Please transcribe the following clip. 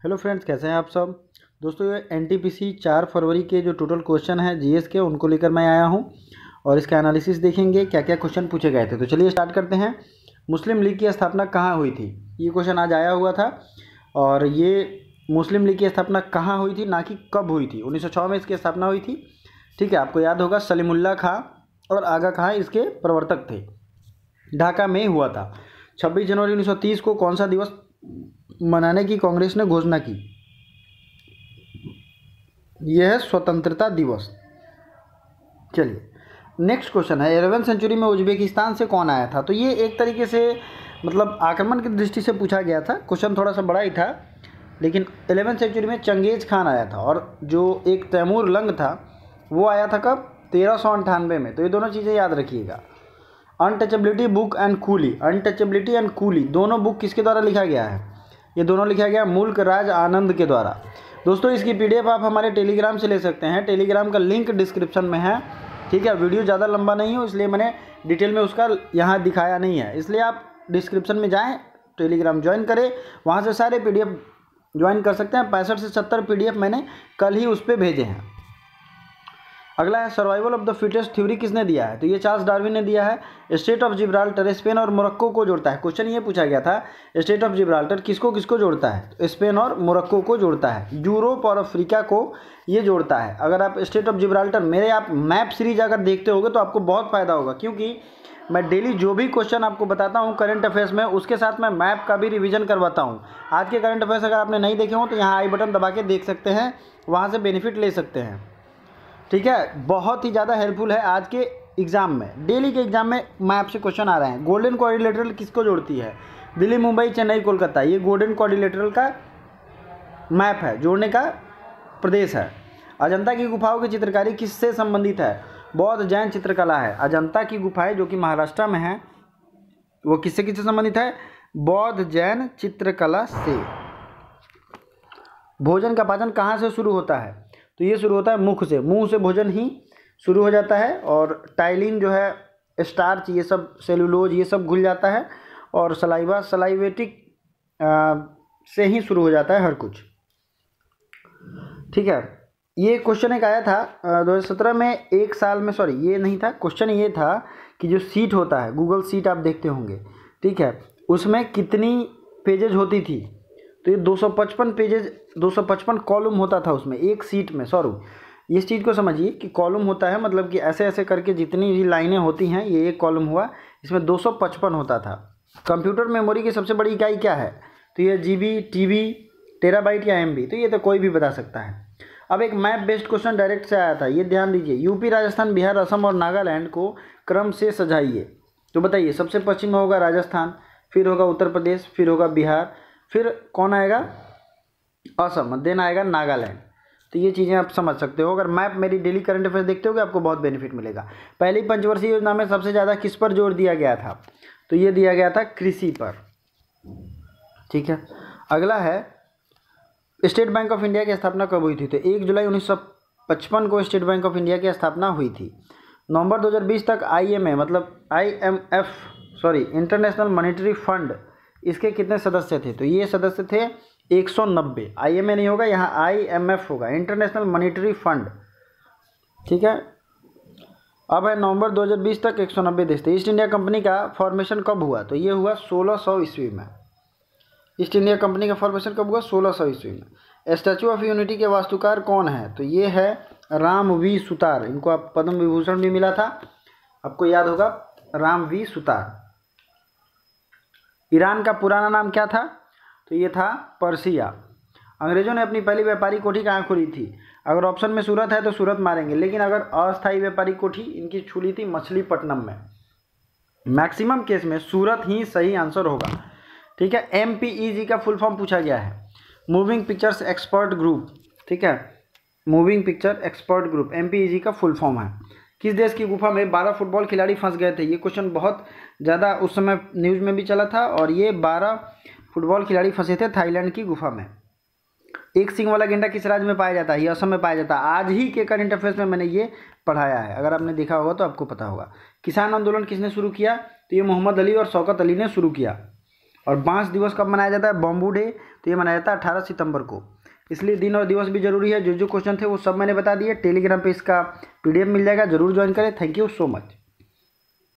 Hello friends, कैसे हैं आप सब। दोस्तों, ये एनटीपीसी 4 फरवरी के जो टोटल क्वेश्चन हैं जीएस के, उनको लेकर मैं आया हूं और इसका एनालिसिस देखेंगे क्या क्या क्वेश्चन पूछे गए थे। तो चलिए स्टार्ट करते हैं। मुस्लिम लीग की स्थापना कहाँ हुई थी, ये क्वेश्चन आज आया हुआ था। और ये मुस्लिम लीग की स्थापना कहाँ हुई थी, ना कि कब हुई थी। 1906 में इसकी स्थापना हुई थी। ठीक है, आपको याद होगा सलीमुल्लाह खां और आगा खां इसके प्रवर्तक थे। ढाका में हुआ था। 26 जनवरी 1930 को कौन सा दिवस मनाने की कांग्रेस ने घोषणा की। यह है स्वतंत्रता दिवस। चलिए नेक्स्ट क्वेश्चन है, 11वीं सेंचुरी में उज्बेकिस्तान से कौन आया था। तो ये एक तरीके से मतलब आक्रमण की दृष्टि से पूछा गया था। क्वेश्चन थोड़ा सा बड़ा ही था, लेकिन 11वीं सेंचुरी में चंगेज खान आया था और जो एक तैमूर लंग था वो आया था कब, 1398 में। तो ये दोनों चीज़ें याद रखिएगा। Untouchability book and coolie, untouchability and coolie दोनों बुक किसके द्वारा लिखा गया है। ये दोनों लिखा गया मुल्क राज आनंद के द्वारा। दोस्तों, इसकी पीडीएफ आप हमारे टेलीग्राम से ले सकते हैं। टेलीग्राम का लिंक डिस्क्रिप्शन में है। ठीक है, वीडियो ज़्यादा लंबा नहीं हो इसलिए मैंने डिटेल में उसका यहाँ दिखाया नहीं है, इसलिए आप डिस्क्रिप्शन में जाएँ, टेलीग्राम ज्वाइन करें, वहाँ से सारे पीडीएफ ज्वाइन कर सकते हैं। 65 से 70 पीडीएफ मैंने कल ही उस पर भेजे हैं। अगला है, survival of the fittest theory किसने दिया है। तो ये चार्ल्स डार्विन ने दिया है। स्टेट ऑफ जिब्राल्टर स्पेन और मोरक्को को जोड़ता है। क्वेश्चन ये पूछा गया था, स्टेट ऑफ जिब्राल्टर किसको किसको जोड़ता है। तो स्पेन और मोरक्को को जोड़ता है, यूरोप और अफ्रीका को ये जोड़ता है। अगर आप स्टेट ऑफ जिब्राल्टर मेरे आप मैप सीरीज अगर देखते होगे तो आपको बहुत फ़ायदा होगा, क्योंकि मैं डेली जो भी क्वेश्चन आपको बताता हूँ करंट अफेयर्स में, उसके साथ मैं मैप का भी रिवीजन करवाता हूँ। आज के करंट अफेयर्स अगर आपने नहीं देखे हो तो यहाँ आई बटन दबा के देख सकते हैं, वहाँ से बेनिफिट ले सकते हैं। ठीक है, बहुत ही ज़्यादा हेल्पफुल है आज के एग्ज़ाम में। डेली के एग्ज़ाम में मैप से क्वेश्चन आ रहे हैं। गोल्डन क्वाड्रिलेटरल किसको जोड़ती है। दिल्ली, मुंबई, चेन्नई, कोलकाता, ये गोल्डन क्वाड्रिलेटरल का मैप है, जोड़ने का प्रदेश है। अजंता की गुफाओं की चित्रकारी किससे संबंधित है। बौद्ध जैन चित्रकला है। अजंता की गुफाएं जो कि महाराष्ट्र में है, वो किससे किससे संबंधित है, बौद्ध जैन चित्रकला से। भोजन का पाचन कहाँ से शुरू होता है। तो ये शुरू होता है मुख से, मुंह से भोजन ही शुरू हो जाता है। और टाइलिन जो है, स्टार्च, ये सब सेलुलोज, ये सब घुल जाता है। और सलाइवा, सलाइवेटिक से ही शुरू हो जाता है हर कुछ। ठीक है, ये क्वेश्चन एक आया था 2017 में, एक साल में, सॉरी ये नहीं था क्वेश्चन, ये था कि जो सीट होता है, गूगल सीट आप देखते होंगे, ठीक है, उसमें कितनी पेजेज होती थी। तो ये 255 पेजेज, 255 कॉलम होता था उसमें, एक सीट में। सॉरी, इस चीज़ को समझिए कि कॉलम होता है मतलब कि ऐसे ऐसे करके जितनी भी लाइनें होती हैं, ये एक कॉलम हुआ, इसमें 255 होता था। कंप्यूटर मेमोरी की सबसे बड़ी इकाई क्या है। तो ये जीबी, टीबी, टेराबाइट या एमबी। तो ये तो कोई भी बता सकता है। अब एक मैप बेस्ड क्वेश्चन डायरेक्ट से आया था, ये ध्यान दीजिए। यूपी, राजस्थान, बिहार, असम और नागालैंड को क्रम से सजाइए। तो बताइए, सबसे पश्चिम में होगा राजस्थान, फिर होगा उत्तर प्रदेश, फिर होगा बिहार, फिर कौन आएगा, असम, देन आएगा नागालैंड। तो ये चीज़ें आप समझ सकते हो। अगर मैप मेरी डेली करंट अफेयर्स देखते होगे आपको बहुत बेनिफिट मिलेगा। पहली पंचवर्षीय योजना में सबसे ज़्यादा किस पर जोर दिया गया था। तो ये दिया गया था कृषि पर। ठीक है, अगला है, स्टेट बैंक ऑफ इंडिया की स्थापना कब हुई थी। तो 1 जुलाई 1955 को स्टेट बैंक ऑफ इंडिया की स्थापना हुई थी। नवंबर 2020 तक IMA मतलब IMF, sorry international monetary fund, इसके कितने सदस्य थे। तो ये सदस्य थे 190। IMA नहीं होगा, यहाँ IMF होगा, इंटरनेशनल मॉनेटरी फंड। ठीक है, अब है नवंबर 2020 तक 190 देश थे। ईस्ट इंडिया कंपनी का फॉर्मेशन कब हुआ। तो ये हुआ 1600 ईस्वी में। ईस्ट इंडिया कंपनी का फॉर्मेशन कब हुआ, 1600 ईस्वी में। स्टैचू ऑफ यूनिटी के वास्तुकार कौन है। तो ये है राम वी सुतार। इनको आप पद्म विभूषण भी मिला था, आपको याद होगा, राम वी सुतार। ईरान का पुराना नाम क्या था। तो ये था पर्सिया। अंग्रेजों ने अपनी पहली व्यापारी कोठी कहाँ खोली थी। अगर ऑप्शन में सूरत है तो सूरत मारेंगे, लेकिन अगर अस्थायी व्यापारी कोठी इनकी खुली थी मछलीपट्टनम में। मैक्सिमम केस में सूरत ही सही आंसर होगा। ठीक है, MPEG का फुल फॉर्म पूछा गया है, मूविंग पिक्चर्स एक्सपर्ट ग्रुप। ठीक है, moving picture expert group MPEG का फुल फॉर्म है। किस देश की गुफा में 12 फुटबॉल खिलाड़ी फंस गए थे। ये क्वेश्चन बहुत ज़्यादा उस समय न्यूज़ में भी चला था, और ये 12 फुटबॉल खिलाड़ी फंसे थे थाईलैंड की गुफा में। एक सिंग वाला गेंडा किस राज्य में पाया जाता है। ये असम में पाया जाता है। आज ही के करंट अफेयर्स में मैंने ये पढ़ाया है, अगर आपने देखा होगा तो आपको पता होगा। किसान आंदोलन किसने शुरू किया। तो ये मोहम्मद अली और शौकत अली ने शुरू किया। और बांस दिवस कब मनाया जाता है? Bamboo day. तो ये मनाया जाता है 18 सितंबर को। इसलिए दिन और दिवस भी जरूरी है। जो जो क्वेश्चन थे वो सब मैंने बता दिए। टेलीग्राम पे इसका PDF मिल जाएगा, जरूर ज्वाइन करें। Thank you so much.